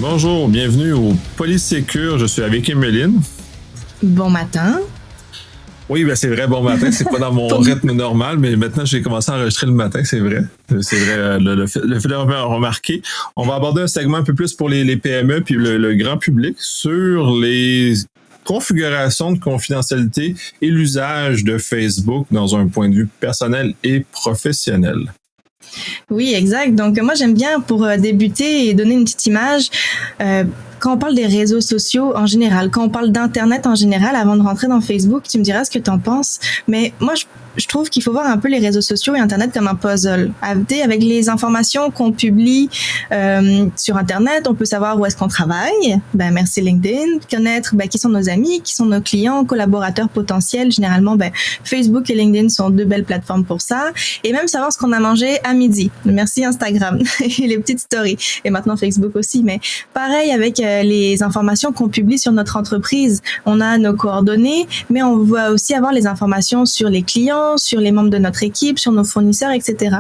Bonjour, bienvenue au Polysécure. Je suis avec Emeline. Bon matin. Oui, ben c'est vrai, bon matin, c'est pas dans mon rythme normal, mais maintenant j'ai commencé à enregistrer le matin, c'est vrai. C'est vrai, le fait d'avoir remarqué. On va aborder un segment un peu plus pour les PME puis le grand public sur les configurations de confidentialité et l'usage de Facebook dans un point de vue personnel et professionnel. Oui, exact. Donc, moi, j'aime bien, pour débuter et donner une petite image, quand on parle des réseaux sociaux en général, quand on parle d'Internet en général, avant de rentrer dans Facebook, tu me diras ce que tu en penses. Mais moi, je trouve qu'il faut voir un peu les réseaux sociaux et Internet comme un puzzle. Avec les informations qu'on publie sur Internet, on peut savoir où est-ce qu'on travaille. Merci LinkedIn. Connaître qui sont nos amis, qui sont nos clients, collaborateurs potentiels. Généralement, Facebook et LinkedIn sont deux belles plateformes pour ça. Et même savoir ce qu'on a mangé à midi. Merci Instagram et les petites stories. Et maintenant Facebook aussi. Mais pareil avec les informations qu'on publie sur notre entreprise. On a nos coordonnées, mais on va aussi avoir les informations sur les clients, sur les membres de notre équipe, sur nos fournisseurs, etc.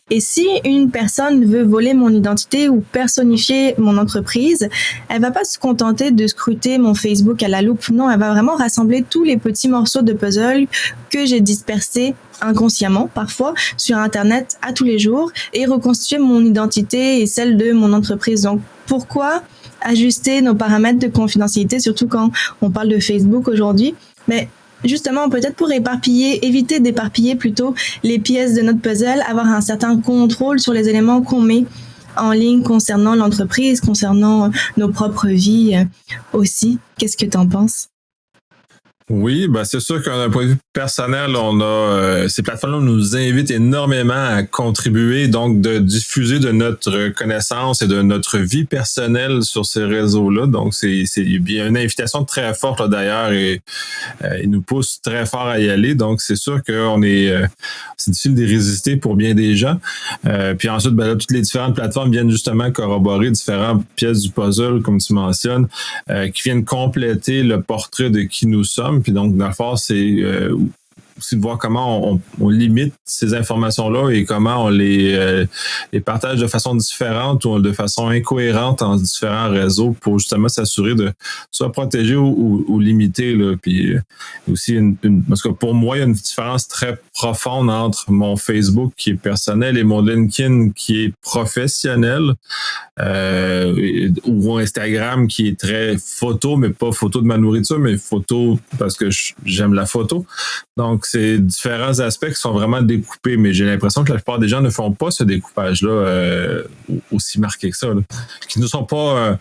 Et si une personne veut voler mon identité ou personnifier mon entreprise, elle va pas se contenter de scruter mon Facebook à la loupe. Non, elle va vraiment rassembler tous les petits morceaux de puzzle que j'ai dispersés inconsciemment, parfois, sur Internet à tous les jours et reconstituer mon identité et celle de mon entreprise. Donc, pourquoi ajuster nos paramètres de confidentialité, surtout quand on parle de Facebook aujourd'hui? Mais justement, peut-être pour éviter d'éparpiller plutôt les pièces de notre puzzle, avoir un certain contrôle sur les éléments qu'on met en ligne concernant l'entreprise, concernant nos propres vies aussi. Qu'est-ce que tu en penses? Oui, c'est sûr qu'd'un point de vue personnel, on a ces plateformes-là nous invitent énormément à contribuer, donc de diffuser de notre connaissance et de notre vie personnelle sur ces réseaux-là. Donc, c'est bien une invitation très forte là, d'ailleurs et ils nous poussent très fort à y aller. Donc, c'est sûr qu'on c'est difficile de résister pour bien des gens. Puis ensuite, là, toutes les différentes plateformes viennent justement corroborer différentes pièces du puzzle, comme tu mentionnes, qui viennent compléter le portrait de qui nous sommes. Puis donc, dans le fond, c'est aussi de voir comment on limite ces informations-là et comment on les partage de façon différente ou de façon incohérente en différents réseaux pour justement s'assurer de soit protéger ou limiter. Là. Puis aussi, parce que pour moi, il y a une différence très profonde entre mon Facebook qui est personnel et mon LinkedIn qui est professionnel ou Instagram qui est très photo, mais pas photo de ma nourriture, mais photo parce que j'aime la photo. Donc, c'est différents aspects qui sont vraiment découpés, mais j'ai l'impression que la plupart des gens ne font pas ce découpage-là aussi marqué que ça, là, qui ne sont pas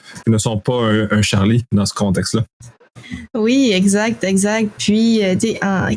un Charlie dans ce contexte-là. Oui, exact. Puis,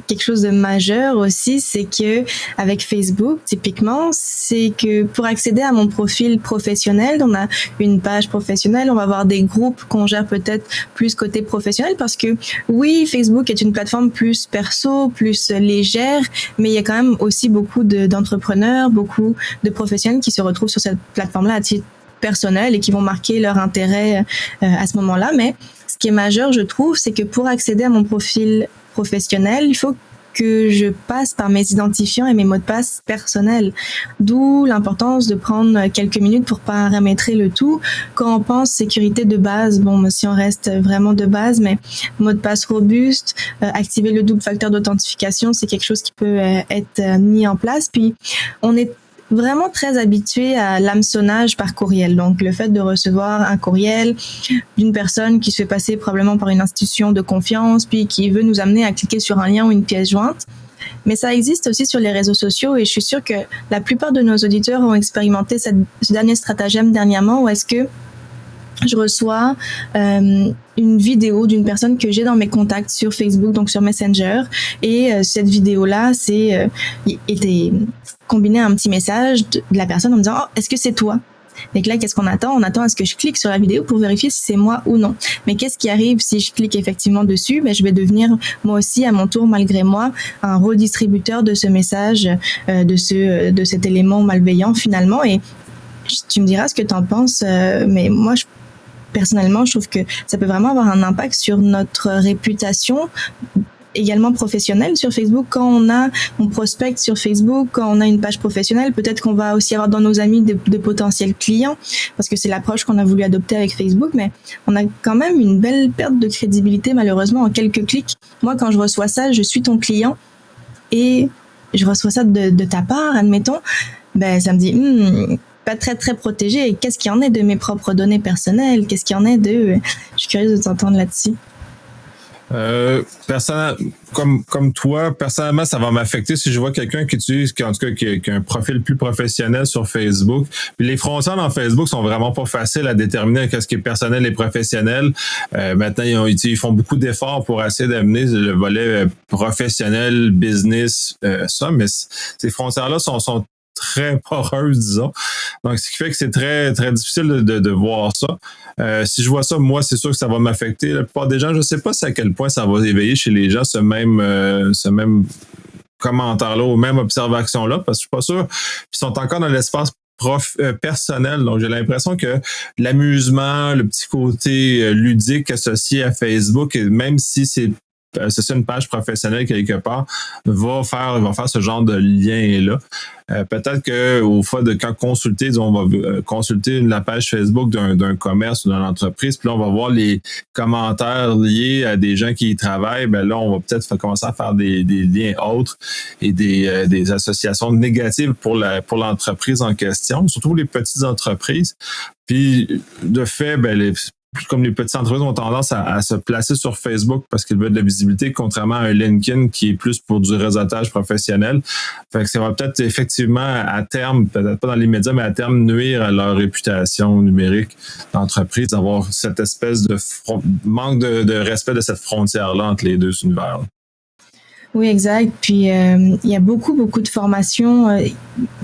quelque chose de majeur aussi, c'est que avec Facebook, typiquement, c'est que pour accéder à mon profil professionnel, on a une page professionnelle, on va avoir des groupes qu'on gère peut-être plus côté professionnel parce que oui, Facebook est une plateforme plus perso, plus légère, mais il y a quand même aussi beaucoup d'entrepreneurs, beaucoup de professionnels qui se retrouvent sur cette plateforme-là à titre personnel et qui vont marquer leur intérêt à ce moment-là. Mais ce qui est majeur, je trouve, c'est que pour accéder à mon profil professionnel, il faut que je passe par mes identifiants et mes mots de passe personnels. D'où l'importance de prendre quelques minutes pour paramétrer le tout. Quand on pense sécurité de base, si on reste vraiment de base, mais mot de passe robuste, activer le double facteur d'authentification, c'est quelque chose qui peut être mis en place. Puis, on est vraiment très habitué à l'hameçonnage par courriel. Donc, le fait de recevoir un courriel d'une personne qui se fait passer probablement par une institution de confiance, puis qui veut nous amener à cliquer sur un lien ou une pièce jointe. Mais ça existe aussi sur les réseaux sociaux et je suis sûre que la plupart de nos auditeurs ont expérimenté ce dernier stratagème dernièrement où est-ce que je reçois une vidéo d'une personne que j'ai dans mes contacts sur Facebook, donc sur Messenger. Et cette vidéo-là, était combinée à un petit message de la personne en me disant « Oh, est-ce que c'est toi ?» Et là, qu'est-ce qu'on attend? On attend à ce que je clique sur la vidéo pour vérifier si c'est moi ou non. Mais qu'est-ce qui arrive si je clique effectivement dessus? Je vais devenir moi aussi, à mon tour, malgré moi, un redistributeur de ce message, de cet élément malveillant finalement. Et tu me diras ce que tu en penses, mais moi, personnellement, je trouve que ça peut vraiment avoir un impact sur notre réputation également professionnel sur Facebook. Quand on prospecte sur Facebook, quand on a une page professionnelle, peut-être qu'on va aussi avoir dans nos amis de potentiels clients, parce que c'est l'approche qu'on a voulu adopter avec Facebook, mais on a quand même une belle perte de crédibilité, malheureusement, en quelques clics. Moi, quand je reçois ça, je suis ton client et je reçois ça de ta part, admettons, ben, ça me dit, pas très, très protégé. Qu'est-ce qu'il y en est de mes propres données personnelles? Qu'est-ce qu'il y en est de... Je suis curieuse de t'entendre là-dessus. Comme toi, personnellement, ça va m'affecter si je vois quelqu'un qui utilise, qui a un profil plus professionnel sur Facebook. Puis les frontières dans Facebook sont vraiment pas faciles à déterminer qu'est-ce qui est personnel et professionnel. Maintenant, ils font beaucoup d'efforts pour essayer d'amener le volet professionnel, business, ça, mais ces frontières-là sont très poreuses, disons. Donc, ce qui fait que c'est très, très difficile de voir ça. Si je vois ça, moi, c'est sûr que ça va m'affecter. La plupart des gens, je ne sais pas à quel point ça va éveiller chez les gens ce même commentaire-là ou même observation-là, parce que je suis pas sûr qu'ils sont encore dans l'espace personnel. Donc, j'ai l'impression que l'amusement, le petit côté ludique associé à Facebook, et même si c'est une page professionnelle quelque part, va faire ce genre de lien-là. Peut-être qu'au fois de quand consulter, disons, on va consulter la page Facebook d'un commerce ou d'une entreprise, puis là, on va voir les commentaires liés à des gens qui y travaillent. Ben là, on va peut-être commencer à faire des liens autres et des associations négatives pour l'entreprise en question, surtout les petites entreprises. Puis, de fait, comme les petites entreprises ont tendance à se placer sur Facebook parce qu'ils veulent de la visibilité, contrairement à un LinkedIn qui est plus pour du réseautage professionnel. Fait que ça va peut-être effectivement à terme, peut-être pas dans les médias, mais à terme nuire à leur réputation numérique d'entreprise, d'avoir cette espèce de manque de respect de cette frontière-là entre les deux univers. Oui, exact. Puis, il y a beaucoup de formations.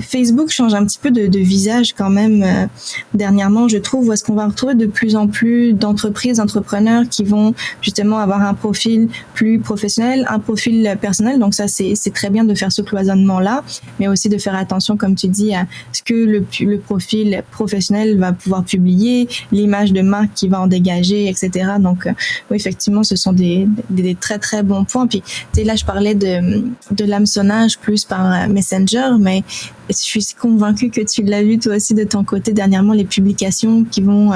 Facebook change un petit peu de visage quand même dernièrement, je trouve, où est-ce qu'on va retrouver de plus en plus d'entrepreneurs qui vont justement avoir un profil plus professionnel, un profil personnel. Donc ça, c'est très bien de faire ce cloisonnement-là, mais aussi de faire attention, comme tu dis, à ce que le profil professionnel va pouvoir publier, l'image de marque qu'il va en dégager, etc. Donc, oui, effectivement, ce sont des très, très bons points. Puis, tu sais, là, je parlais de l'hameçonnage plus par Messenger, mais je suis convaincue que tu l'as vu toi aussi de ton côté dernièrement, les publications qui vont,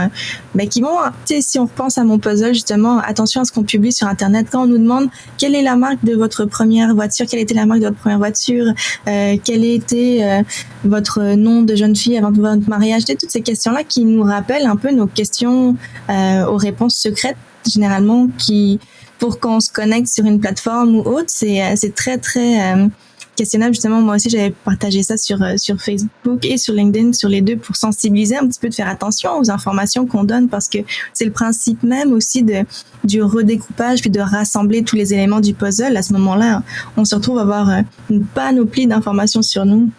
tu sais, si on repense à mon puzzle justement, attention à ce qu'on publie sur Internet. Quand on nous demande quelle est la marque de votre première voiture, quelle était la marque de votre première voiture, quel était votre nom de jeune fille avant votre mariage, toutes ces questions-là qui nous rappellent un peu nos questions aux réponses secrètes généralement pour qu'on se connecte sur une plateforme ou autre, c'est très, très questionnable. Justement, moi aussi, j'avais partagé ça sur Facebook et sur LinkedIn, sur les deux, pour sensibiliser un petit peu, de faire attention aux informations qu'on donne, parce que c'est le principe même aussi du redécoupage, puis de rassembler tous les éléments du puzzle. À ce moment-là, on se retrouve à avoir une panoplie d'informations sur nous.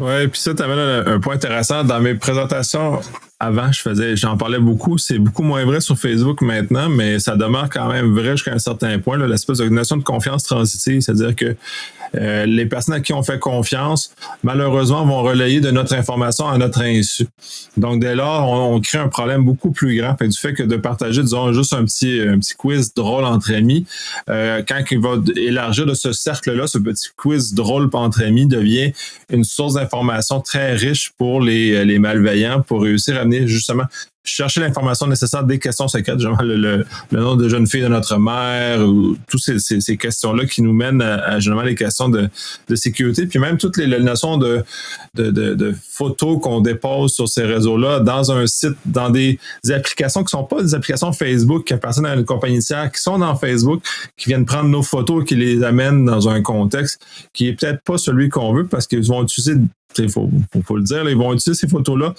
Ouais, puis ça t'amène un point intéressant. Dans mes présentations avant, j'en parlais beaucoup. C'est beaucoup moins vrai sur Facebook maintenant, mais ça demeure quand même vrai jusqu'à un certain point, là, l'espèce de notion de confiance transitive, c'est-à-dire que les personnes à qui on fait confiance, malheureusement, vont relayer de notre information à notre insu. Donc, dès lors, on crée un problème beaucoup plus grand. Fait du fait que de partager, disons, juste un petit quiz drôle entre amis, quand il va élargir de ce cercle-là, ce petit quiz drôle entre amis devient une source d'information très riche pour les malveillants, pour réussir à amener justement chercher l'information nécessaire des questions secrètes, genre le nom de jeune fille de notre mère, ou toutes ces questions-là qui nous mènent à généralement les questions de sécurité, puis même toutes les notions de photos qu'on dépose sur ces réseaux-là dans un site, dans des applications qui sont pas des applications Facebook qui appartiennent à une compagnie tiers, qui sont dans Facebook, qui viennent prendre nos photos et qui les amènent dans un contexte qui est peut-être pas celui qu'on veut, parce qu'ils vont utiliser, il faut le dire, là, ils vont utiliser ces photos-là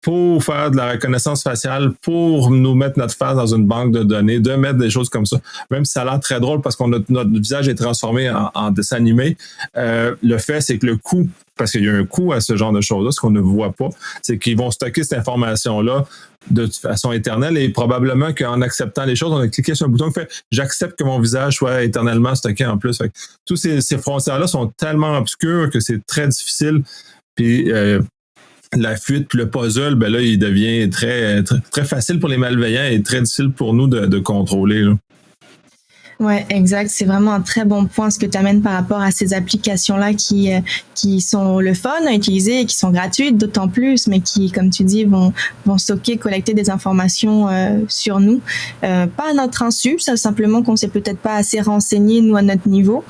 pour faire de la reconnaissance faciale, pour nous mettre notre face dans une banque de données, de mettre des choses comme ça. Même si ça a l'air très drôle parce que notre visage est transformé en dessin animé, le fait, c'est que le coût, parce qu'il y a un coût à ce genre de choses-là, ce qu'on ne voit pas, c'est qu'ils vont stocker cette information-là de façon éternelle, et probablement qu'en acceptant les choses, on a cliqué sur un bouton qui fait « J'accepte que mon visage soit éternellement stocké en plus ». Tous ces frontières-là sont tellement obscures que c'est très difficile. Puis la fuite, puis le puzzle, là, il devient très, très, très facile pour les malveillants et très difficile pour nous de contrôler, là. Ouais, exact. C'est vraiment un très bon point ce que tu amènes par rapport à ces applications-là qui sont le fun à utiliser et qui sont gratuites d'autant plus, mais qui, comme tu dis, vont stocker, collecter des informations sur nous, pas à notre insu, ça simplement qu'on s'est peut-être pas assez renseigné nous à notre niveau.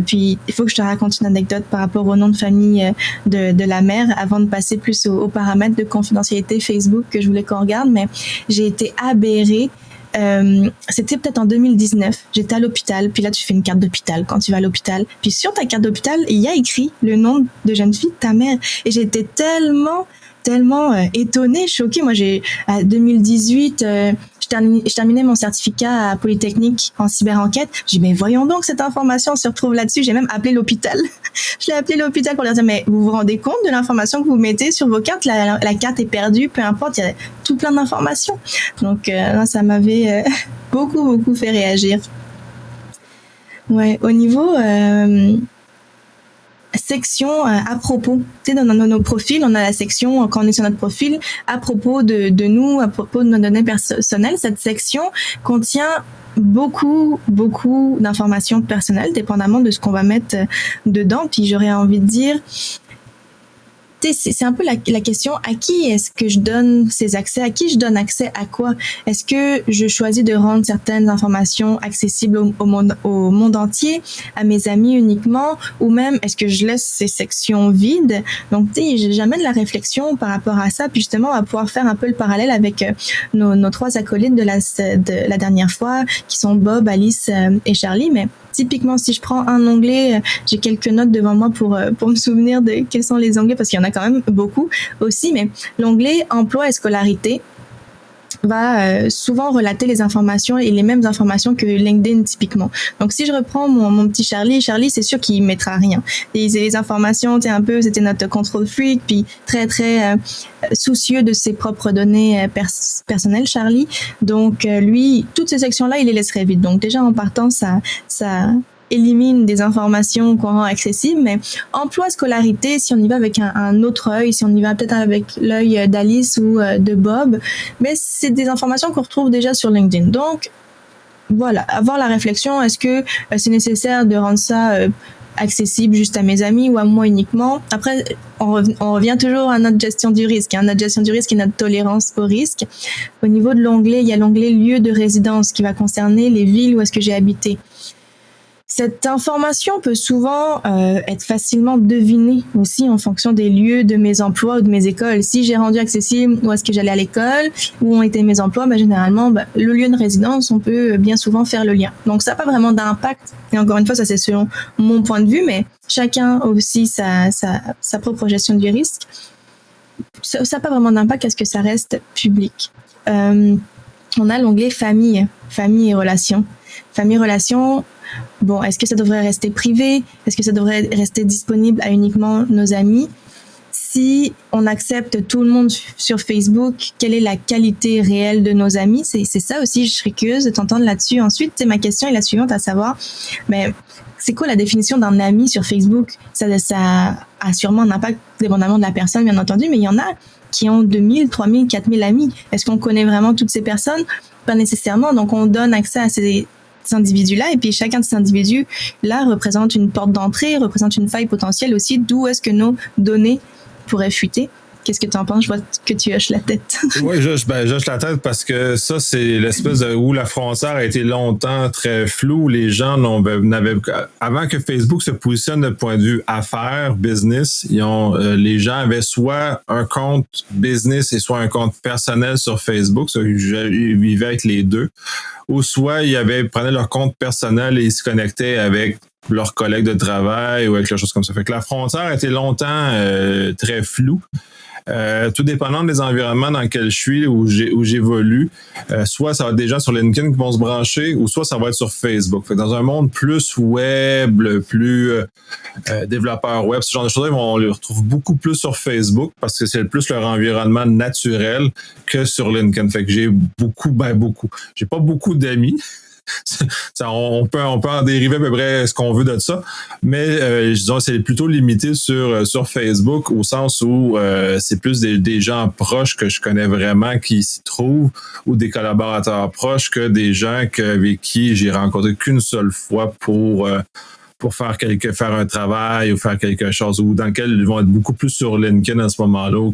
Puis il faut que je te raconte une anecdote par rapport au nom de famille de la mère avant de passer plus aux paramètres de confidentialité Facebook que je voulais qu'on regarde, mais j'ai été aberrée. C'était peut-être en 2019, j'étais à l'hôpital, puis là tu fais une carte d'hôpital quand tu vas à l'hôpital, puis sur ta carte d'hôpital il y a écrit le nom de jeune fille de ta mère, et j'étais tellement étonnée, choquée. Moi à 2018 je terminais mon certificat à Polytechnique en cyberenquête. J'ai dit mais voyons donc, cette information se retrouve là-dessus. J'ai même appelé l'hôpital. Je l'ai appelé l'hôpital pour leur dire mais vous vous rendez compte de l'information que vous mettez sur vos cartes, la carte est perdue, peu importe, il y a tout plein d'informations. Donc ça m'avait beaucoup fait réagir. Ouais, au niveau section à propos. Tu sais, dans nos profils, on a la section, quand on est sur notre profil, à propos de nous, à propos de nos données personnelles. Cette section contient beaucoup d'informations personnelles, dépendamment de ce qu'on va mettre dedans. Puis j'aurais envie de dire, c'est un peu la question, à qui est-ce que je donne ces accès, à qui je donne accès à quoi? Est-ce que je choisis de rendre certaines informations accessibles au monde entier, à mes amis uniquement, ou même est-ce que je laisse ces sections vides? Donc tu sais, j'amène la réflexion par rapport à ça, puis justement on va pouvoir faire un peu le parallèle avec nos trois acolytes de la dernière fois, qui sont Bob, Alice et Charlie. Mais typiquement, si je prends un onglet, j'ai quelques notes devant moi pour me souvenir de quels sont les onglets, parce qu'il y en a quand même beaucoup aussi, mais l'onglet emploi et scolarité va souvent relater les informations et les mêmes informations que LinkedIn typiquement. Donc si je reprends mon petit Charlie, c'est sûr qu'il mettra rien. Et les informations, c'était notre control freak, puis très soucieux de ses propres données personnelles, Charlie. Donc lui, toutes ces sections-là, il les laisserait vides. Donc déjà en partant, ça élimine des informations qu'on rend accessibles, mais emploi, scolarité, si on y va avec un autre œil, si on y va peut-être avec l'œil d'Alice ou de Bob, mais c'est des informations qu'on retrouve déjà sur LinkedIn. Donc, voilà, avoir la réflexion, est-ce que c'est nécessaire de rendre ça accessible juste à mes amis ou à moi uniquement? Après, on revient toujours à notre gestion du risque. Notre gestion du risque et notre tolérance au risque. Au niveau de l'onglet, il y a l'onglet lieu de résidence qui va concerner les villes où est-ce que j'ai habité. Cette information peut souvent être facilement devinée aussi en fonction des lieux de mes emplois ou de mes écoles. Si j'ai rendu accessible où est-ce que j'allais à l'école, où ont été mes emplois, généralement, le lieu de résidence, on peut bien souvent faire le lien. Donc, ça n'a pas vraiment d'impact. Et encore une fois, ça c'est selon mon point de vue, mais chacun a aussi sa propre gestion du risque. Ça n'a pas vraiment d'impact à ce que ça reste public. On a l'onglet famille et relations. Famille et relations. Bon, est-ce que ça devrait rester privé? Est-ce que ça devrait rester disponible à uniquement nos amis? Si on accepte tout le monde sur Facebook, quelle est la qualité réelle de nos amis? C'est ça aussi, je serais curieuse de t'entendre là-dessus. Ensuite, ma question est la suivante, à savoir, mais c'est quoi la définition d'un ami sur Facebook? Ça a sûrement un impact dépendamment de la personne, bien entendu, mais il y en a qui ont 2000, 3000, 4000 amis. Est-ce qu'on connaît vraiment toutes ces personnes? Pas nécessairement, donc on donne accès à ces individus-là, et puis chacun de ces individus-là représente une porte d'entrée, représente une faille potentielle aussi, d'où est-ce que nos données pourraient fuiter. Qu'est-ce que tu en penses? Je vois que tu hoches la tête. Oui, j'hoche la tête parce que ça, c'est l'espèce où la frontière a été longtemps très floue. Les gens n'avaient avant que Facebook se positionne de point de vue affaires, business, les gens avaient soit un compte business et soit un compte personnel sur Facebook. Ça, ils vivaient avec les deux. Ou soit ils prenaient leur compte personnel et ils se connectaient avec leurs collègues de travail ou avec quelque chose comme ça. Fait que la frontière a été longtemps très floue. Tout dépendant des environnements dans lesquels je suis, où j'évolue, soit ça va être des gens sur LinkedIn qui vont se brancher, ou soit ça va être sur Facebook. Fait que dans un monde plus web, plus développeur web, ce genre de choses, on les retrouve beaucoup plus sur Facebook parce que c'est plus leur environnement naturel que sur LinkedIn. Fait que j'ai beaucoup. J'ai pas beaucoup d'amis. on peut en dériver à peu près ce qu'on veut de ça, mais disons c'est plutôt limité sur Facebook au sens où c'est plus des gens proches que je connais vraiment qui s'y trouvent ou des collaborateurs proches que des gens avec qui j'ai rencontré qu'une seule fois pour faire un travail ou faire quelque chose, ou dans lequel ils vont être beaucoup plus sur LinkedIn à ce moment-là.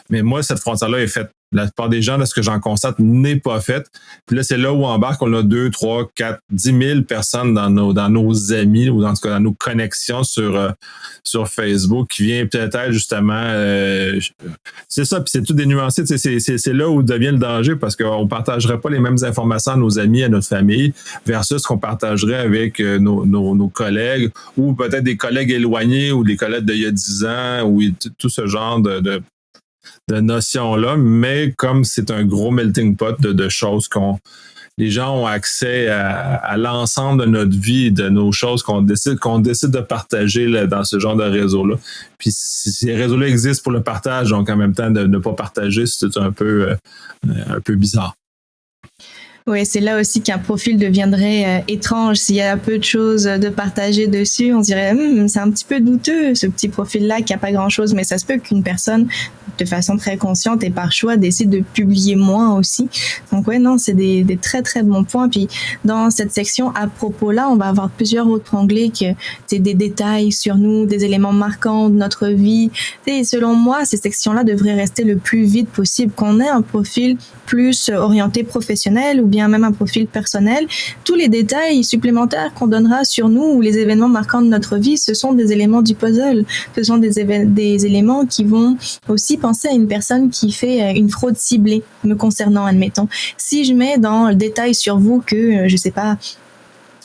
Mais moi, cette frontière-là est faite. La plupart des gens, de ce que j'en constate, n'est pas faite. Puis là, c'est là où on embarque, on a 2, 3, 4, 10 000 personnes dans nos amis, ou en tout cas dans nos connexions sur Facebook, qui vient peut-être justement... c'est ça, puis c'est tout dénuancé. C'est là où devient le danger, parce qu'on ne partagerait pas les mêmes informations à nos amis, à notre famille, versus ce qu'on partagerait avec nos collègues, ou peut-être des collègues éloignés, ou des collègues d'il y a 10 ans, ou tout ce genre de notions-là, mais comme c'est un gros melting pot de choses les gens ont accès à l'ensemble de notre vie, de nos choses qu'on décide de partager là, dans ce genre de réseau-là. Puis ces réseaux-là existent pour le partage, donc en même temps de ne pas partager, c'est un peu bizarre. Oui, c'est là aussi qu'un profil deviendrait étrange. S'il y a peu de choses de partager dessus, on se dirait c'est un petit peu douteux, ce petit profil-là qui a pas grand-chose, mais ça se peut qu'une personne, de façon très consciente et par choix, décide de publier moins aussi. Donc ouais, non, c'est des très très bons points. Puis dans cette section à propos-là, on va avoir plusieurs autres onglets que c'est des détails sur nous, des éléments marquants de notre vie. Et selon moi, ces sections-là devraient rester le plus vite possible, qu'on ait un profil plus orienté professionnel ou bien même un profil personnel. Tous les détails supplémentaires qu'on donnera sur nous ou les événements marquants de notre vie, ce sont des éléments du puzzle. Ce sont des éléments qui vont aussi penser à une personne qui fait une fraude ciblée me concernant, admettons. Si je mets dans le détail sur vous que, je sais pas,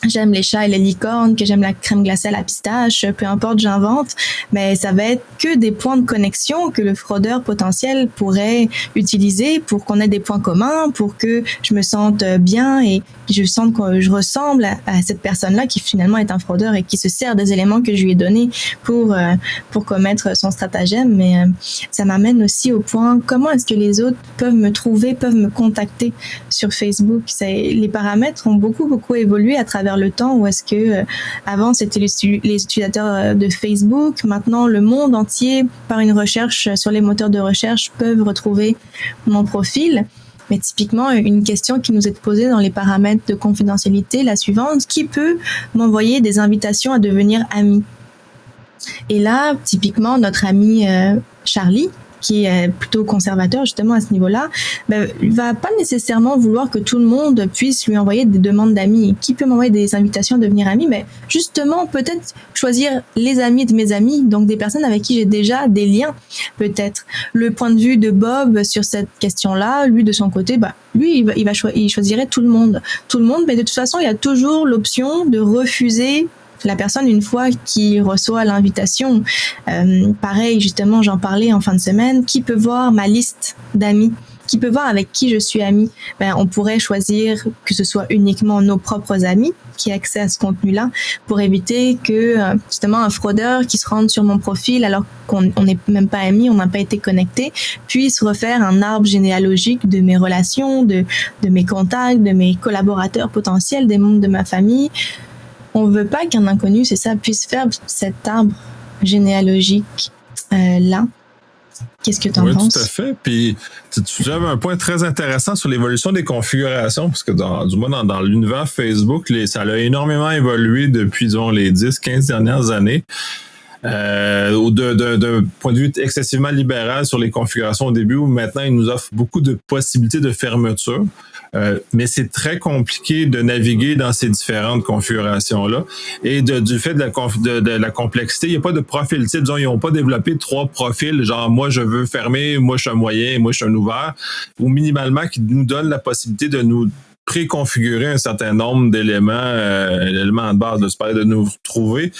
j'aime les chats et les licornes, que j'aime la crème glacée à la pistache, peu importe, j'invente, mais ça va être que des points de connexion que le fraudeur potentiel pourrait utiliser pour qu'on ait des points communs, pour que je me sente bien et que je sente que je ressemble à cette personne-là qui finalement est un fraudeur et qui se sert des éléments que je lui ai donnés pour commettre son stratagème. Mais ça m'amène aussi au point, comment est-ce que les autres peuvent me trouver, peuvent me contacter sur Facebook? Les paramètres ont beaucoup évolué à travers le temps, où est-ce que avant c'était les utilisateurs de Facebook, maintenant le monde entier par une recherche sur les moteurs de recherche peuvent retrouver mon profil. Mais typiquement, une question qui nous est posée dans les paramètres de confidentialité, la suivante: qui peut m'envoyer des invitations à devenir ami? Et là, typiquement, notre ami Charlie, qui est plutôt conservateur justement à ce niveau-là, il va pas nécessairement vouloir que tout le monde puisse lui envoyer des demandes d'amis. Qui peut m'envoyer des invitations à devenir ami? Mais justement, peut-être choisir les amis de mes amis, donc des personnes avec qui j'ai déjà des liens. Peut-être le point de vue de Bob sur cette question-là, lui de son côté, lui il choisirait tout le monde, mais de toute façon il y a toujours l'option de refuser la personne une fois qu'il reçoit l'invitation. Pareil, justement, j'en parlais en fin de semaine. Qui peut voir ma liste d'amis? Qui peut voir avec qui je suis amie? On pourrait choisir que ce soit uniquement nos propres amis qui aient accès à ce contenu-là, pour éviter que justement un fraudeur qui se rende sur mon profil alors qu'on n'est même pas amis, on n'a pas été connectés, puisse refaire un arbre généalogique de mes relations, de mes contacts, de mes collaborateurs potentiels, des membres de ma famille. On veut pas qu'un inconnu, c'est ça, puisse faire cet arbre généalogique là. Qu'est-ce que tu en penses? Oui, tout à fait. Puis tu avais un point très intéressant sur l'évolution des configurations, parce que du moins dans l'univers Facebook, ça a énormément évolué depuis, disons, les 10-15 dernières années. D'un point de vue excessivement libéral sur les configurations au début, où maintenant ils nous offrent beaucoup de possibilités de fermeture. Mais c'est très compliqué de naviguer dans ces différentes configurations-là. Et du fait de la complexité, il n'y a pas de profil type. Disons, ils n'ont pas développé 3 profils, genre moi je veux fermer, moi je suis un moyen, moi je suis un ouvert, ou minimalement qui nous donne la possibilité de nous préconfigurer un certain nombre d'éléments, d'éléments de base, de nous retrouver.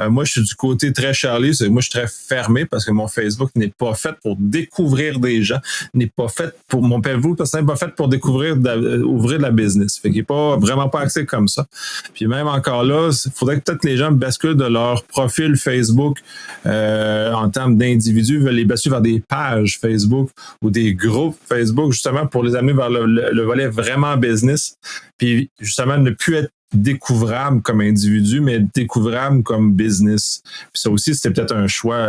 Moi, je suis du côté très Charlie, moi, je suis très fermé parce que mon Facebook n'est pas fait pour découvrir des gens, n'est pas fait pour mon Facebook personnel, n'est pas fait pour découvrir, ouvrir de la business. Fait qu'il n'est pas vraiment pas axé comme ça. Puis même encore là, il faudrait que peut-être les gens basculent de leur profil Facebook en termes d'individus, veulent les basculer vers des pages Facebook ou des groupes Facebook, justement pour les amener vers le volet vraiment business, business. Puis justement, ne plus être découvrable comme individu, mais découvrable comme business. Puis ça aussi, c'était peut-être un choix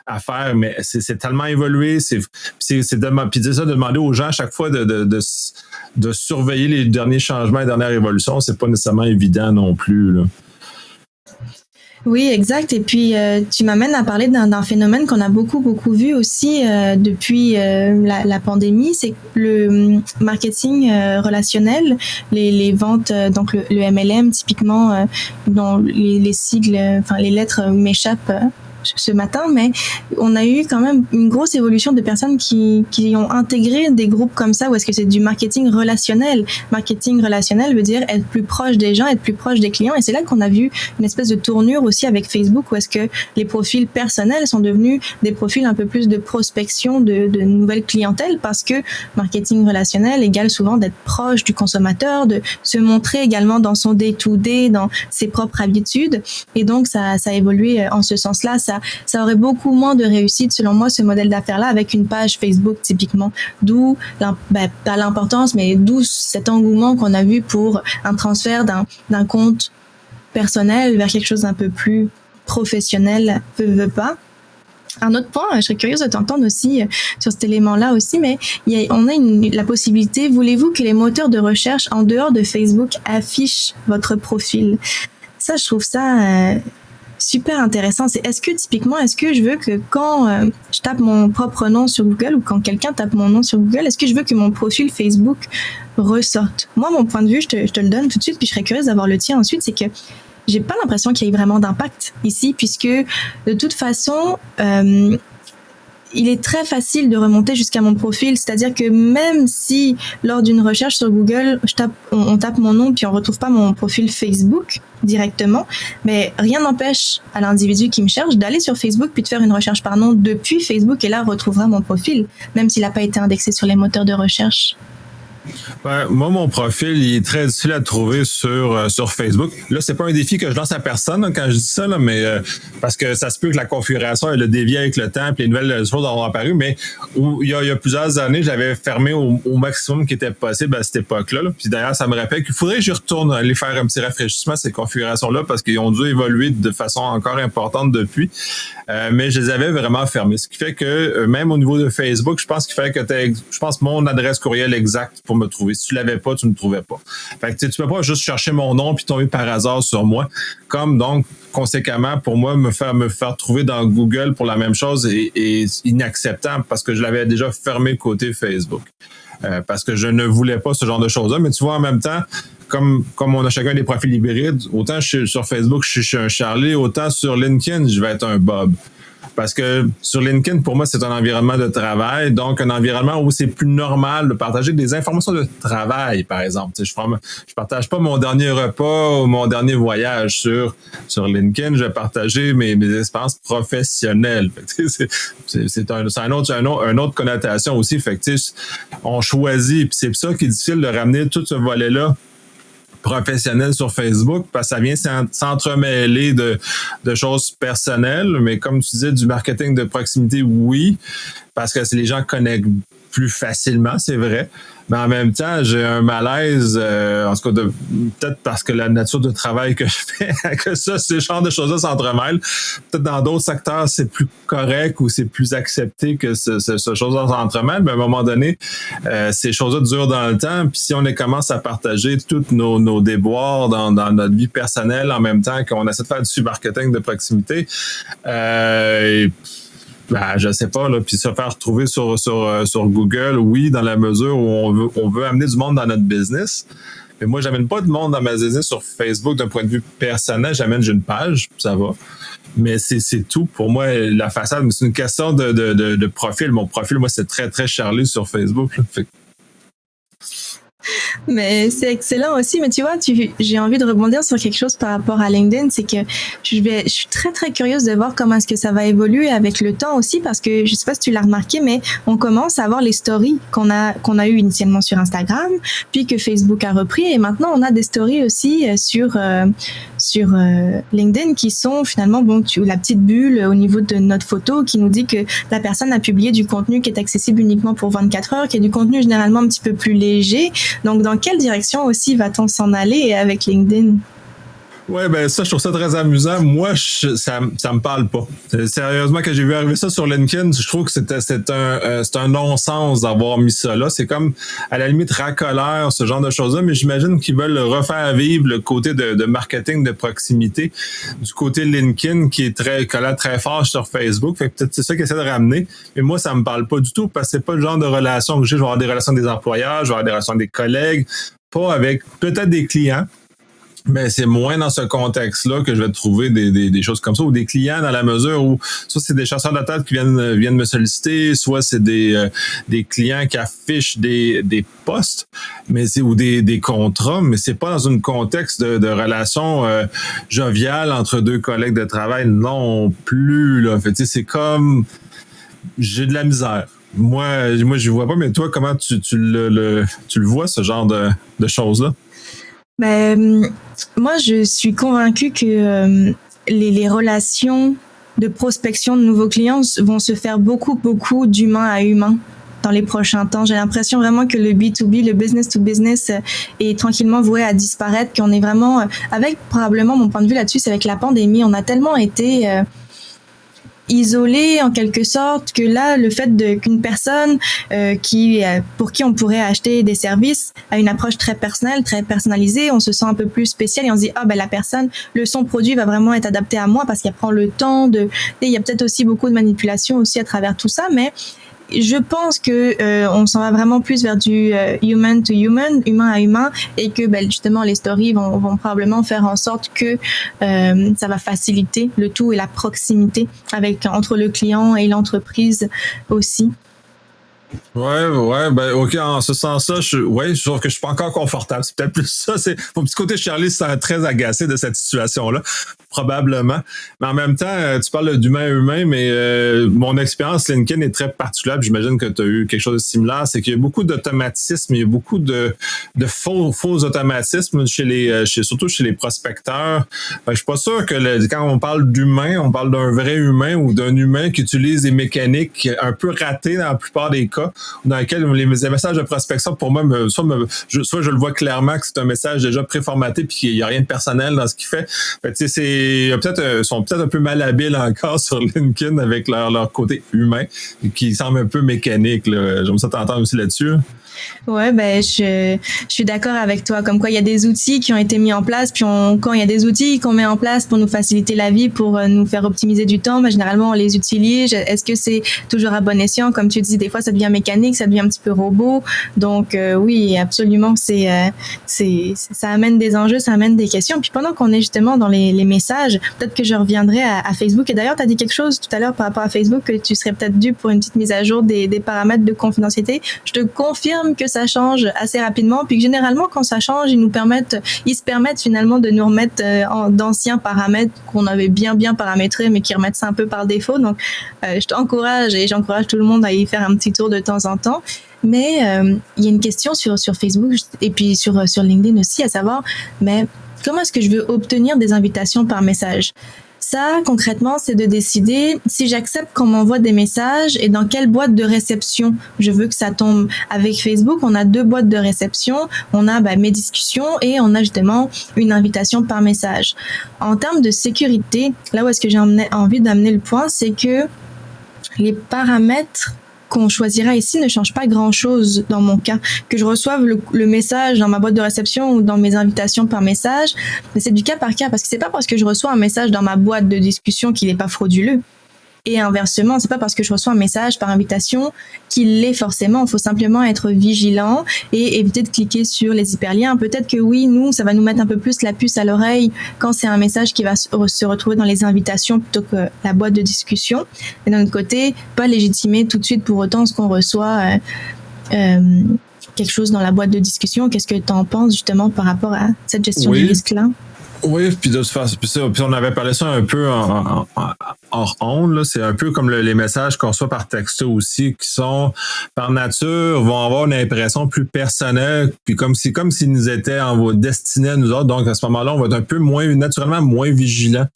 à faire, mais c'est tellement évolué. C'est puis ça, de demander aux gens à chaque fois de surveiller les derniers changements, les dernières évolutions, c'est pas nécessairement évident non plus, là. Oui, exact. Et puis, tu m'amènes à parler d'un phénomène qu'on a beaucoup vu aussi depuis la pandémie, c'est le marketing relationnel, les ventes, donc le MLM typiquement, dont les sigles, enfin les lettres m'échappent ce matin, mais on a eu quand même une grosse évolution de personnes qui ont intégré des groupes comme ça, où est-ce que c'est du marketing relationnel. Marketing relationnel veut dire être plus proche des gens, être plus proche des clients, et c'est là qu'on a vu une espèce de tournure aussi avec Facebook, où est-ce que les profils personnels sont devenus des profils un peu plus de prospection de nouvelles clientèles, parce que marketing relationnel égale souvent d'être proche du consommateur, de se montrer également dans son day-to-day, dans ses propres habitudes, et donc ça a évolué en ce sens-là. Ça aurait beaucoup moins de réussite, selon moi, ce modèle d'affaires-là, avec une page Facebook, typiquement. D'où, pas l'importance, mais d'où cet engouement qu'on a vu pour un transfert d'un compte personnel vers quelque chose d'un peu plus professionnel, veut pas. Un autre point, je serais curieuse de t'entendre aussi sur cet élément-là aussi, mais on a la possibilité, voulez-vous que les moteurs de recherche en dehors de Facebook affichent votre profil? Ça, je trouve ça super intéressant. Est-ce que je veux que quand je tape mon propre nom sur Google, ou quand quelqu'un tape mon nom sur Google, est-ce que je veux que mon profil Facebook ressorte? Moi, mon point de vue, je te le donne tout de suite, puis je serais curieuse d'avoir le tien ensuite, c'est que j'ai pas l'impression qu'il y ait vraiment d'impact ici, puisque de toute façon, il est très facile de remonter jusqu'à mon profil, c'est-à-dire que même si lors d'une recherche sur Google, on tape mon nom puis on retrouve pas mon profil Facebook directement, mais rien n'empêche à l'individu qui me cherche d'aller sur Facebook puis de faire une recherche par nom depuis Facebook, et là retrouvera mon profil, même s'il n'a pas été indexé sur les moteurs de recherche. Ouais, moi, mon profil, il est très difficile à trouver sur Facebook. Là, c'est pas un défi que je lance à personne là, quand je dis ça, là, mais parce que ça se peut que la configuration elle a dévié avec le temps, puis les nouvelles choses ont apparu, mais il y a plusieurs années, j'avais fermé au maximum qui était possible à cette époque-là. Là. Puis d'ailleurs, ça me rappelle qu'il faudrait que j'y retourne aller faire un petit rafraîchissement à ces configurations-là, parce qu'ils ont dû évoluer de façon encore importante depuis. Mais je les avais vraiment fermés. Ce qui fait que même au niveau de Facebook, je pense qu'il fallait que mon adresse courriel exacte pour me trouver. Si tu l'avais pas, tu ne me trouvais pas. Fait que tu peux pas juste chercher mon nom puis tomber par hasard sur moi. Comme donc, conséquemment, pour moi, me faire trouver dans Google pour la même chose est inacceptable, parce que je l'avais déjà fermé côté Facebook. Parce que je ne voulais pas ce genre de choses-là. Mais tu vois, en même temps, comme on a chacun des profils hybrides, autant sur Facebook, je suis un Charlie, autant sur LinkedIn, je vais être un Bob. Parce que sur LinkedIn, pour moi, c'est un environnement de travail, donc un environnement où c'est plus normal de partager des informations de travail, par exemple. Tu sais, je partage pas mon dernier repas ou mon dernier voyage sur LinkedIn, je vais partager mes expériences professionnelles. Fait que, c'est une autre connotation aussi. Fait que, on choisit, puis c'est ça qui est difficile de ramener tout ce volet-là professionnel sur Facebook, parce que ça vient s'entremêler de choses personnelles, mais comme tu disais, du marketing de proximité, oui, parce que les gens connectent plus facilement, c'est vrai. Mais en même temps, j'ai un malaise, en tout cas, peut-être parce que la nature de travail que je fais, que ce genre de choses-là s'entremêlent. Peut-être dans d'autres secteurs, c'est plus correct ou c'est plus accepté que ce chose-là s'entremêle. Mais à un moment donné, ces choses-là durent dans le temps. Puis si on commence à partager tous nos déboires dans notre vie personnelle en même temps qu'on essaie de faire du marketing de proximité, je sais pas, là, puis se faire retrouver sur Google, oui, dans la mesure où on veut amener du monde dans notre business. Mais moi, j'amène pas de monde dans ma business sur Facebook d'un point de vue personnel. J'ai une page, ça va. Mais c'est tout. Pour moi, la façade, c'est une question de profil. Mon profil, moi, c'est très, très Charlie sur Facebook. Là. Fait. Mais c'est excellent aussi. Mais tu vois, j'ai envie de rebondir sur quelque chose par rapport à LinkedIn, c'est que je suis très très curieuse de voir comment est-ce que ça va évoluer avec le temps aussi, parce que je sais pas si tu l'as remarqué, mais on commence à avoir les stories qu'on a eu initialement sur Instagram, puis que Facebook a repris, et maintenant on a des stories aussi sur sur LinkedIn qui sont finalement la petite bulle au niveau de notre photo qui nous dit que la personne a publié du contenu qui est accessible uniquement pour 24 heures, qui est du contenu généralement un petit peu plus léger. Donc, dans quelle direction aussi va-t-on s'en aller avec LinkedIn? Ouais, ben ça, je trouve ça très amusant. Moi, ça me parle pas. Sérieusement, quand j'ai vu arriver ça sur LinkedIn, je trouve que c'est un non-sens d'avoir mis ça là. C'est comme, à la limite, racoleur, ce genre de choses-là, mais j'imagine qu'ils veulent refaire vivre le côté de marketing de proximité du côté LinkedIn qui est très collant, très fort sur Facebook. Fait que peut-être c'est ça qu'ils essaient de ramener. Mais moi, ça me parle pas du tout parce que c'est pas le genre de relation que j'ai. Je vais avoir des relations avec des employeurs, je vais avoir des relations avec des collègues, pas avec peut-être des clients. Mais c'est moins dans ce contexte-là que je vais trouver des choses comme ça, ou des clients dans la mesure où soit c'est des chasseurs de tête qui viennent me solliciter, soit c'est des clients qui affichent des postes, mais c'est ou des contrats, mais c'est pas dans un contexte de relation joviale entre deux collègues de travail non plus là. Fait, c'est comme j'ai de la misère. Moi je vois pas, mais toi comment tu le vois ce genre de choses-là? Ben, moi, je suis convaincue que les relations de prospection de nouveaux clients vont se faire beaucoup d'humain à humain dans les prochains temps. J'ai l'impression vraiment que le B2B, le business to business est tranquillement voué à disparaître, qu'on est vraiment, avec probablement mon point de vue là-dessus, c'est avec la pandémie, on a tellement été isolé en quelque sorte que là le fait qu'une personne pour qui on pourrait acheter des services a une approche très personnelle, très personnalisée, on se sent un peu plus spécial et on se dit la personne, son produit va vraiment être adapté à moi parce qu'elle prend le temps il y a peut-être aussi beaucoup de manipulation aussi à travers tout ça, mais je pense que on s'en va vraiment plus vers du human to human, humain à humain, et que justement les stories vont probablement faire en sorte que ça va faciliter le tout et la proximité entre le client et l'entreprise aussi. Ouais, ben ok, en ce sens-là, je trouve que je suis pas encore confortable. C'est peut-être plus ça. C'est mon petit côté Charlie se sent très agacé de cette situation-là, probablement. Mais en même temps, tu parles d'humain à humain, mais mon expérience LinkedIn est très particulière. J'imagine que tu as eu quelque chose de similaire. C'est qu'il y a beaucoup d'automatismes, il y a beaucoup de faux automatismes surtout chez les prospecteurs. Ben, je suis pas sûr que quand on parle d'humain, on parle d'un vrai humain ou d'un humain qui utilise des mécaniques un peu ratées dans la plupart des cas, dans lesquels les messages de prospection, pour moi, soit je le vois clairement que c'est un message déjà préformaté puis qu'il n'y a rien de personnel dans ce qu'il fait. Ils sont peut-être un peu malhabiles encore sur LinkedIn avec leur côté humain qui semble un peu mécanique. J'aime ça t'entendre aussi là-dessus. Ouais, je suis d'accord avec toi. Comme quoi, il y a des outils qui ont été mis en place, puis quand il y a des outils qu'on met en place pour nous faciliter la vie, pour nous faire optimiser du temps, généralement on les utilise. Est-ce que c'est toujours à bon escient? Comme tu dis, des fois ça devient mécanique, ça devient un petit peu robot. Donc oui, absolument, ça amène des enjeux, ça amène des questions. Puis pendant qu'on est justement dans les messages, peut-être que je reviendrai à Facebook. Et d'ailleurs, tu as dit quelque chose tout à l'heure par rapport à Facebook que tu serais peut-être dû pour une petite mise à jour des paramètres de confidentialité. Je te confirme que ça change assez rapidement, puis que généralement quand ça change, ils se permettent finalement de nous remettre d'anciens paramètres qu'on avait bien paramétrés, mais qui remettent ça un peu par défaut. Donc je t'encourage et j'encourage tout le monde à y faire un petit tour de temps en temps. Mais il y a une question sur Facebook et puis sur LinkedIn aussi, à savoir, mais comment est-ce que je veux obtenir des invitations par message? Ça, concrètement, c'est de décider si j'accepte qu'on m'envoie des messages et dans quelle boîte de réception je veux que ça tombe. Avec Facebook, on a 2 boîtes de réception. On a mes discussions et on a justement une invitation par message. En termes de sécurité, là où est-ce que j'ai envie d'amener le point, c'est que les paramètres qu'on choisira ici ne change pas grand-chose dans mon cas. Que je reçoive le message dans ma boîte de réception ou dans mes invitations par message, mais c'est du cas par cas, parce que c'est pas parce que je reçois un message dans ma boîte de discussion qu'il n'est pas frauduleux. Et inversement, c'est pas parce que je reçois un message par invitation qu'il l'est forcément. Il faut simplement être vigilant et éviter de cliquer sur les hyperliens. Peut-être que oui, ça va nous mettre un peu plus la puce à l'oreille quand c'est un message qui va se retrouver dans les invitations plutôt que la boîte de discussion. Et d'un autre côté, pas légitimer tout de suite pour autant ce qu'on reçoit quelque chose dans la boîte de discussion. Qu'est-ce que tu en penses justement par rapport à cette gestion du risque-là? Oui, puis de toute façon, puis on avait parlé ça un peu hors onde, là, c'est un peu comme les messages qu'on reçoit par texto aussi, qui sont, par nature, vont avoir une impression plus personnelle, puis comme s'ils nous étaient destinés à nous autres. Donc, à ce moment-là, on va être un peu naturellement moins vigilant.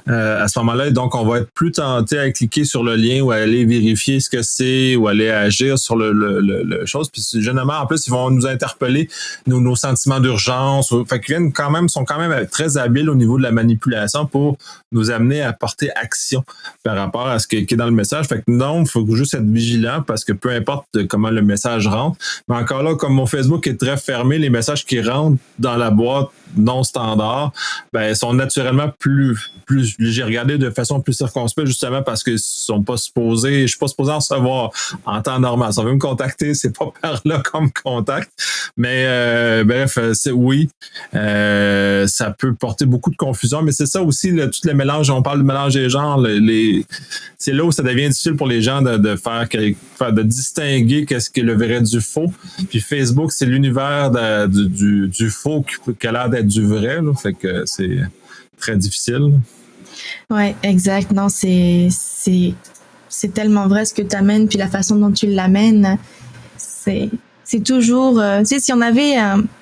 À ce moment-là, donc, on va être plus tenté à cliquer sur le lien ou à aller vérifier ce que c'est ou aller agir sur le chose. Puis, généralement, en plus, ils vont nous interpeller nos sentiments d'urgence. Fait qu'ils sont quand même très habiles au niveau de la manipulation pour nous amener à porter action par rapport à ce qui est dans le message. Fait que non, il faut juste être vigilant parce que peu importe comment le message rentre. Mais encore là, comme mon Facebook est très fermé, les messages qui rentrent dans la boîte non standard, ben, sont naturellement plus, j'ai regardé de façon plus circonspecte justement parce que je suis pas supposé en recevoir en temps normal. Si on veut me contacter, c'est pas par là qu'on me contacte. Mais bref, ça peut porter beaucoup de confusion, mais c'est ça aussi, tout le mélange, on parle de mélange des genres, c'est là où ça devient difficile pour les gens de distinguer qu'est-ce qui est le vrai du faux. Puis Facebook, c'est l'univers du faux qui a l'air d'être du vrai, là, fait que c'est très difficile. Ouais, exact. Non, c'est tellement vrai ce que tu amènes, puis la façon dont tu l'amènes, c'est toujours, si on avait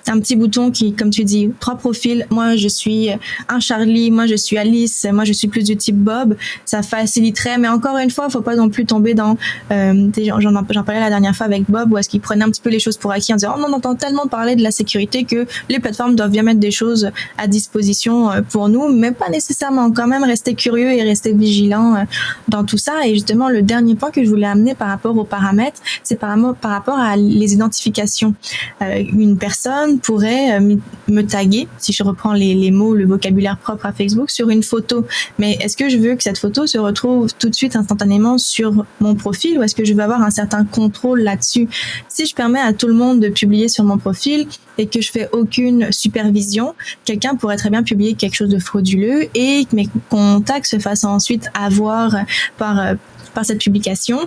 un petit bouton qui, comme tu dis, 3 profils, moi je suis un Charlie, moi je suis Alice, moi je suis plus du type Bob, ça faciliterait, mais encore une fois, faut pas non plus tomber dans, j'en parlais la dernière fois avec Bob, où est-ce qu'il prenait un petit peu les choses pour acquis en disant, oh, on entend tellement parler de la sécurité que les plateformes doivent bien mettre des choses à disposition pour nous, mais pas nécessairement, quand même rester curieux et rester vigilant dans tout ça. Et justement, le dernier point que je voulais amener par rapport aux paramètres, c'est par rapport à les identifications. Une personne pourrait me taguer, si je reprends les mots, le vocabulaire propre à Facebook, sur une photo. Mais est-ce que je veux que cette photo se retrouve tout de suite instantanément sur mon profil ou est-ce que je veux avoir un certain contrôle là-dessus? Si je permets à tout le monde de publier sur mon profil et que je fais aucune supervision, quelqu'un pourrait très bien publier quelque chose de frauduleux et que mes contacts se fassent ensuite avoir par cette publication.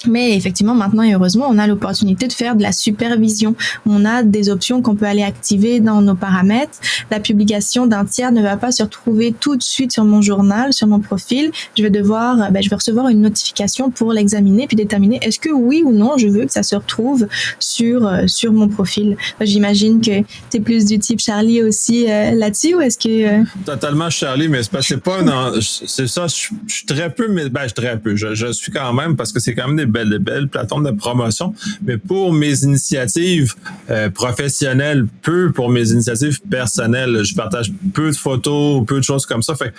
Mais effectivement, maintenant et heureusement, on a l'opportunité de faire de la supervision. On a des options qu'on peut aller activer dans nos paramètres. La publication d'un tiers ne va pas se retrouver tout de suite sur mon journal, sur mon profil. Je vais recevoir une notification pour l'examiner puis déterminer est-ce que oui ou non je veux que ça se retrouve sur mon profil. J'imagine que tu es plus du type Charlie aussi là-dessus ou est-ce que... Totalement Charlie, mais c'est pas c'est ça, je suis très peu, mais je suis quand même parce que c'est quand même des belles plateformes de promotion, mais pour mes initiatives professionnelles, peu pour mes initiatives personnelles. Je partage peu de photos, peu de choses comme ça. Fait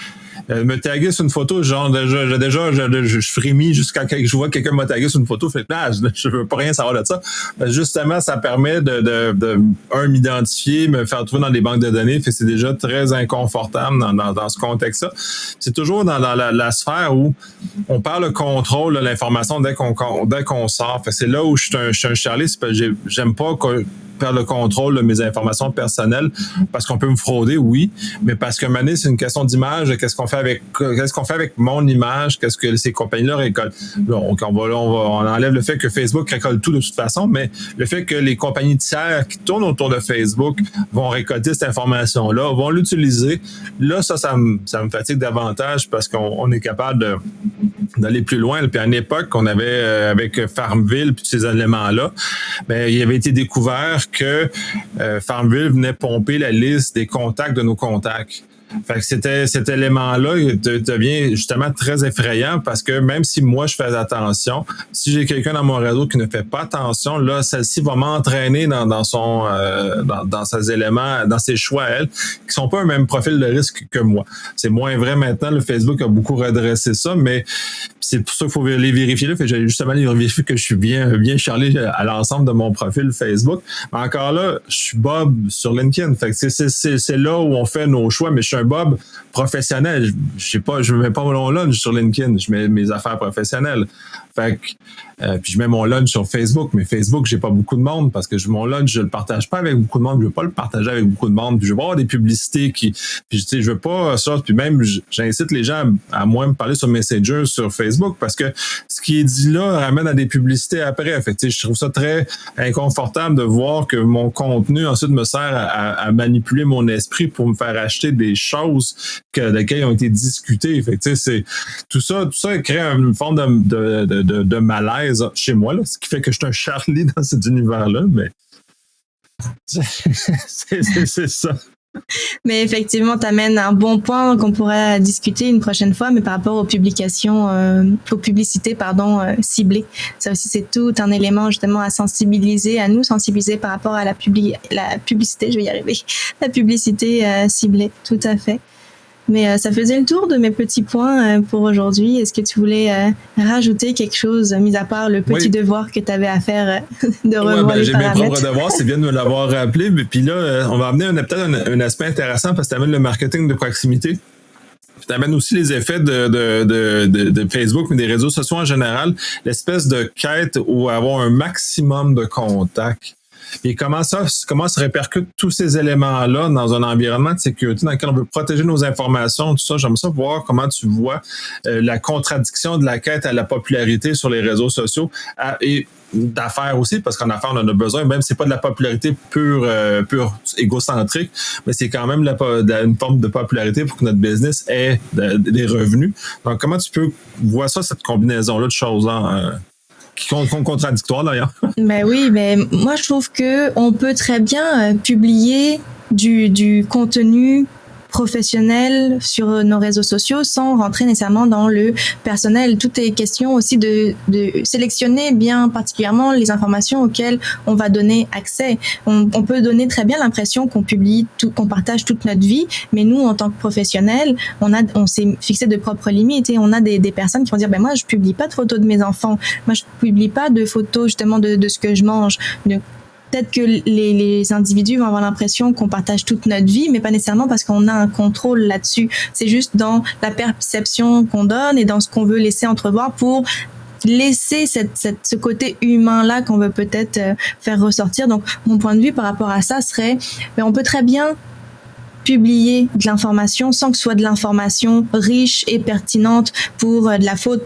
me taguer sur une photo, genre je frémis jusqu'à ce que je vois quelqu'un me taguer sur une photo. Fait que là, je veux pas rien savoir de ça. Justement, ça permet de m'identifier, me faire trouver dans des banques de données. Fait que c'est déjà très inconfortable dans ce contexte-là. C'est toujours dans la sphère où on parle de contrôle de l'information dès qu'on sort. Fait que c'est là où je suis un Charlie, c'est parce que j'aime pas perdre le contrôle de mes informations personnelles parce qu'on peut me frauder, oui, mais parce que maintenant, c'est une question d'image, qu'est-ce qu'on fait avec mon image, qu'est-ce que ces compagnies-là récoltent. Donc, on enlève le fait que Facebook récolte tout de toute façon, mais le fait que les compagnies tiers qui tournent autour de Facebook vont récolter cette information-là, vont l'utiliser. Là, ça me fatigue davantage parce qu'on est capable d'aller plus loin. Puis à une époque, on avait avec Farmville puis ces éléments-là, ben, il avait été découvert que Farmville venait pomper la liste des contacts de nos contacts. Fait que cet élément-là devient justement très effrayant parce que même si moi je fais attention, si j'ai quelqu'un dans mon réseau qui ne fait pas attention, là, celle-ci va m'entraîner dans ses éléments, dans ses choix à elle, qui sont pas un même profil de risque que moi. C'est moins vrai maintenant. Le Facebook a beaucoup redressé ça, mais c'est pour ça qu'il faut les vérifier là. Fait que j'ai justement vérifié que je suis bien Charlie à l'ensemble de mon profil Facebook. Mais encore là, je suis Bob sur LinkedIn. Fait que c'est là où on fait nos choix, mais je suis un Bob professionnel. Je mets pas mon lunch sur LinkedIn, je mets mes affaires professionnelles. Fait que, puis je mets mon lunch sur Facebook, mais Facebook, j'ai pas beaucoup de monde parce que mon lunch, je le partage pas avec beaucoup de monde, je veux pas le partager avec beaucoup de monde, puis je veux pas avoir des publicités puis tu sais, je veux pas ça, puis même j'incite les gens à moins me parler sur Messenger, sur Facebook, parce que ce qui est dit là ramène à des publicités après. Fait que, tu sais, je trouve ça très inconfortable de voir que mon contenu ensuite me sert à manipuler mon esprit pour me faire acheter des choses desquelles ont été discutées. Fait que, tout ça crée une forme de malaise chez moi, là, ce qui fait que je suis un Charlie dans cet univers-là, mais c'est ça. Mais effectivement, tu amènes un bon point qu'on pourrait discuter une prochaine fois, mais par rapport aux publications, aux publicités, ciblées. Ça aussi, c'est tout un élément justement à sensibiliser, à nous sensibiliser par rapport à la publicité, je vais y arriver, la publicité ciblée, tout à fait. Mais ça faisait le tour de mes petits points pour aujourd'hui. Est-ce que tu voulais rajouter quelque chose, mis à part le petit devoir que tu avais à faire de revoir les paramètres? J'ai mes propres devoirs, c'est bien de me l'avoir rappelé. Mais puis là, on va amener peut-être un aspect intéressant parce que tu amènes le marketing de proximité. Tu amènes aussi les effets de Facebook, mais des réseaux sociaux en général. L'espèce de quête où avoir un maximum de contacts. Et comment se répercutent tous ces éléments-là dans un environnement de sécurité dans lequel on veut protéger nos informations, tout ça. J'aimerais ça voir comment tu vois la contradiction de la quête à la popularité sur les réseaux sociaux et d'affaires aussi, parce qu'en affaires, on en a besoin, même si c'est pas de la popularité pure égocentrique, mais c'est quand même une forme de popularité pour que notre business ait des revenus. Donc, comment tu peux voir ça, cette combinaison-là de choses qui sont contradictoires d'ailleurs? Ben oui, mais moi je trouve que on peut très bien publier du contenu professionnel sur nos réseaux sociaux sans rentrer nécessairement dans le personnel. Tout est question aussi de sélectionner bien particulièrement les informations auxquelles on va donner accès. On peut donner très bien l'impression qu'on publie qu'on partage toute notre vie, mais nous, en tant que professionnels, on s'est fixé de propres limites et on a des personnes qui vont dire, ben moi, je publie pas de photos de mes enfants. Moi, je publie pas de photos justement de ce que je mange. Peut-être que les individus vont avoir l'impression qu'on partage toute notre vie, mais pas nécessairement parce qu'on a un contrôle là-dessus. C'est juste dans la perception qu'on donne et dans ce qu'on veut laisser entrevoir pour laisser ce côté humain-là qu'on veut peut-être faire ressortir. Donc, mon point de vue par rapport à ça serait, on peut très bien publier de l'information sans que ce soit de l'information riche et pertinente pour de la fraude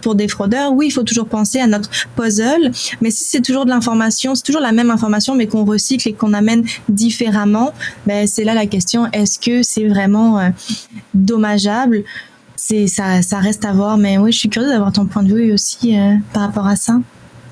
pour des fraudeurs. Oui, il faut toujours penser à notre puzzle, mais si c'est toujours de l'information, c'est toujours la même information, mais qu'on recycle et qu'on amène différemment, c'est là la question, est-ce que c'est vraiment dommageable? Ça reste à voir, mais oui, je suis curieuse d'avoir ton point de vue aussi par rapport à ça.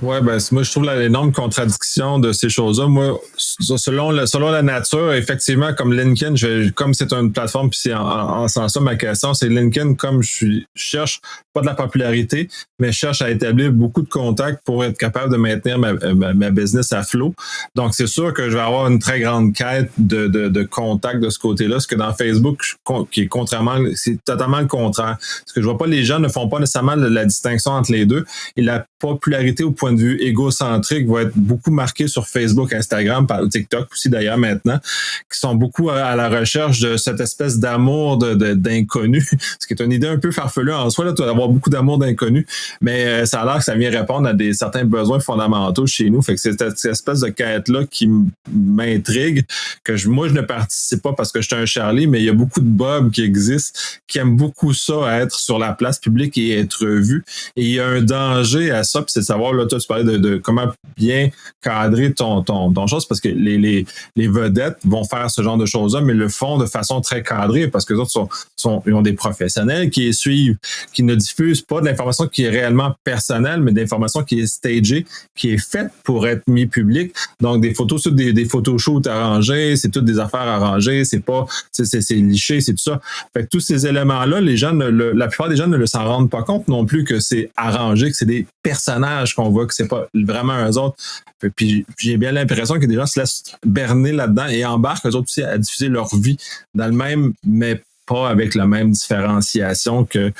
Ouais, moi je trouve l'énorme contradiction de ces choses-là. Moi, selon la nature, effectivement, comme LinkedIn, comme c'est une plateforme, puis c'est en sens ça, ma question, c'est LinkedIn, comme je cherche pas de la popularité, mais je cherche à établir beaucoup de contacts pour être capable de maintenir ma business à flot. Donc, c'est sûr que je vais avoir une très grande quête de contacts de ce côté-là, ce que dans Facebook, qui est c'est totalement le contraire. Parce que je vois pas, les gens ne font pas nécessairement la distinction entre les deux. Et la popularité au point de vue égocentrique va être beaucoup marquée sur Facebook, Instagram, par TikTok aussi d'ailleurs maintenant, qui sont beaucoup à la recherche de cette espèce d'amour d'inconnu, ce qui est une idée un peu farfelue en soi, là, d'avoir beaucoup d'amour d'inconnu, mais ça a l'air que ça vient répondre à certains besoins fondamentaux chez nous. Fait que c'est cette espèce de quête-là qui m'intrigue, que moi je ne participe pas parce que je suis un Charlie, mais il y a beaucoup de Bob qui existent, qui aiment beaucoup ça, être sur la place publique et être vu. Et il y a un danger à ça, puis c'est de savoir, là, toi, tu parlais de comment bien cadrer ton chose, parce que les vedettes vont faire ce genre de choses-là, mais le font de façon très cadrée, parce que les autres ils ont des professionnels qui les suivent, qui ne diffusent pas de l'information qui est réellement personnelle, mais de l'information qui est stagée, qui est faite pour être mis public. Donc, des photos sur des photoshoots arrangés, c'est toutes des affaires arrangées, c'est liché, c'est tout ça. Fait que tous ces éléments-là, la plupart des gens ne s'en rendent pas compte non plus que c'est arrangé, que c'est des personnages qu'on voit, que c'est pas vraiment eux autres. Puis j'ai bien l'impression que des gens se laissent berner là-dedans et embarquent eux autres aussi à diffuser leur vie dans le même, mais pas avec la même différenciation que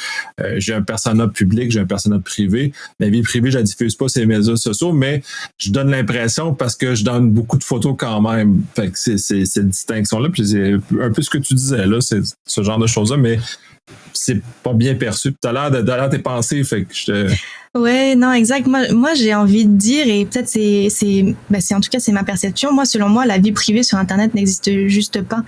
j'ai un persona public, j'ai un persona privé. Ma vie privée, je la diffuse pas sur les médias sociaux, mais je donne l'impression parce que je donne beaucoup de photos quand même. Fait que c'est cette distinction-là. Puis c'est un peu ce que tu disais, là, c'est ce genre de choses-là, mais c'est pas bien perçu. Puis t'as l'air de tes pensées, fait que je te... Ouais, non, exact. Moi, j'ai envie de dire, et peut-être c'est en tout cas, c'est ma perception. Moi, selon moi, la vie privée sur Internet n'existe juste pas.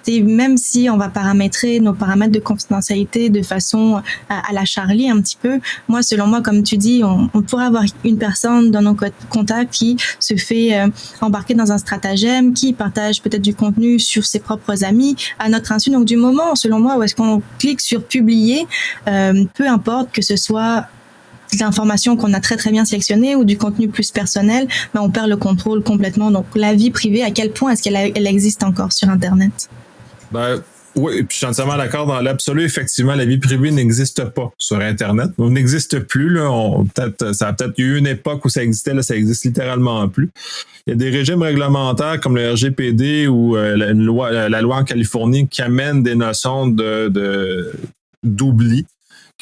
même si on va paramétrer nos paramètres de confidentialité de façon à la Charlie un petit peu, moi, selon moi, comme tu dis, on pourrait avoir une personne dans nos contacts qui se fait embarquer dans un stratagème, qui partage peut-être du contenu sur ses propres amis à notre insu. Donc, du moment, selon moi, où est-ce qu'on clique sur publier, peu importe que ce soit l'information qu'on a très très bien sélectionnée ou du contenu plus personnel, ben on perd le contrôle complètement. Donc la vie privée, à quel point est-ce qu'elle existe encore sur Internet? Ben, oui, et puis je suis entièrement d'accord dans l'absolu. Effectivement, la vie privée n'existe pas sur Internet. On n'existe plus. Là. Ça a peut-être eu une époque où ça existait, là, ça existe littéralement plus. Il y a des régimes réglementaires comme le RGPD ou la loi en Californie qui amènent des notions d'oubli.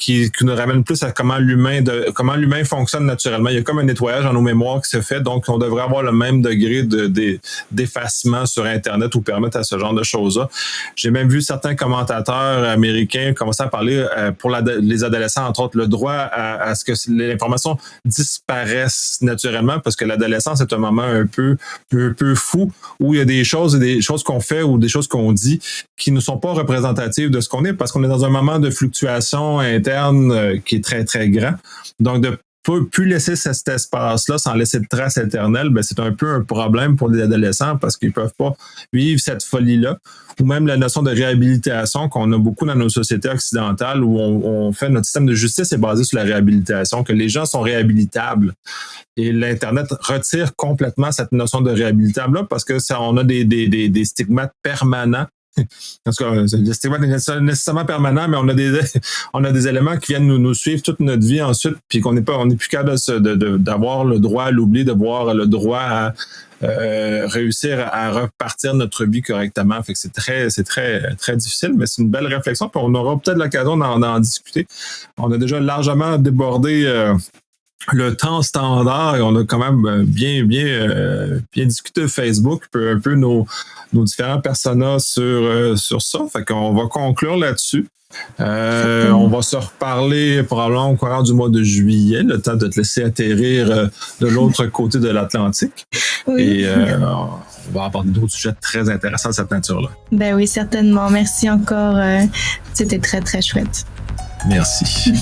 Qui nous ramène plus à comment l'humain fonctionne naturellement. Il y a comme un nettoyage dans nos mémoires qui se fait, donc on devrait avoir le même degré d'effacement sur Internet ou permettre à ce genre de choses-là. J'ai même vu certains commentateurs américains commencer à parler pour les adolescents, entre autres, le droit à ce que l'information disparaisse naturellement, parce que l'adolescence est un moment un peu fou, où il y a des choses qu'on fait ou des choses qu'on dit qui ne sont pas représentatives de ce qu'on est, parce qu'on est dans un moment de fluctuation interne qui est très, très grand. Donc, de ne plus laisser cet espace-là sans laisser de traces éternelles, ben, c'est un peu un problème pour les adolescents parce qu'ils ne peuvent pas vivre cette folie-là. Ou même la notion de réhabilitation qu'on a beaucoup dans nos sociétés occidentales où on fait notre système de justice est basé sur la réhabilitation, que les gens sont réhabilitables. Et l'Internet retire complètement cette notion de réhabilitable-là parce que on a des stigmates permanents. En tout cas, le stigmate n'est nécessairement permanent, mais on a des éléments qui viennent nous suivre toute notre vie ensuite, puis on n'est plus capable d'avoir le droit à l'oubli, d'avoir le droit à réussir à repartir notre vie correctement. Fait que c'est très, très difficile, mais c'est une belle réflexion, puis on aura peut-être l'occasion d'en discuter. On a déjà largement débordé le temps standard, et on a quand même bien discuté de Facebook, un peu nos différents personas sur ça. Fait qu'on va conclure là-dessus. On va se reparler probablement au courant du mois de juillet, le temps de te laisser atterrir de l'autre côté de l'Atlantique. Oui. Et on va aborder d'autres sujets très intéressants de cette nature-là. Ben oui, certainement. Merci encore. C'était très, très chouette. Merci.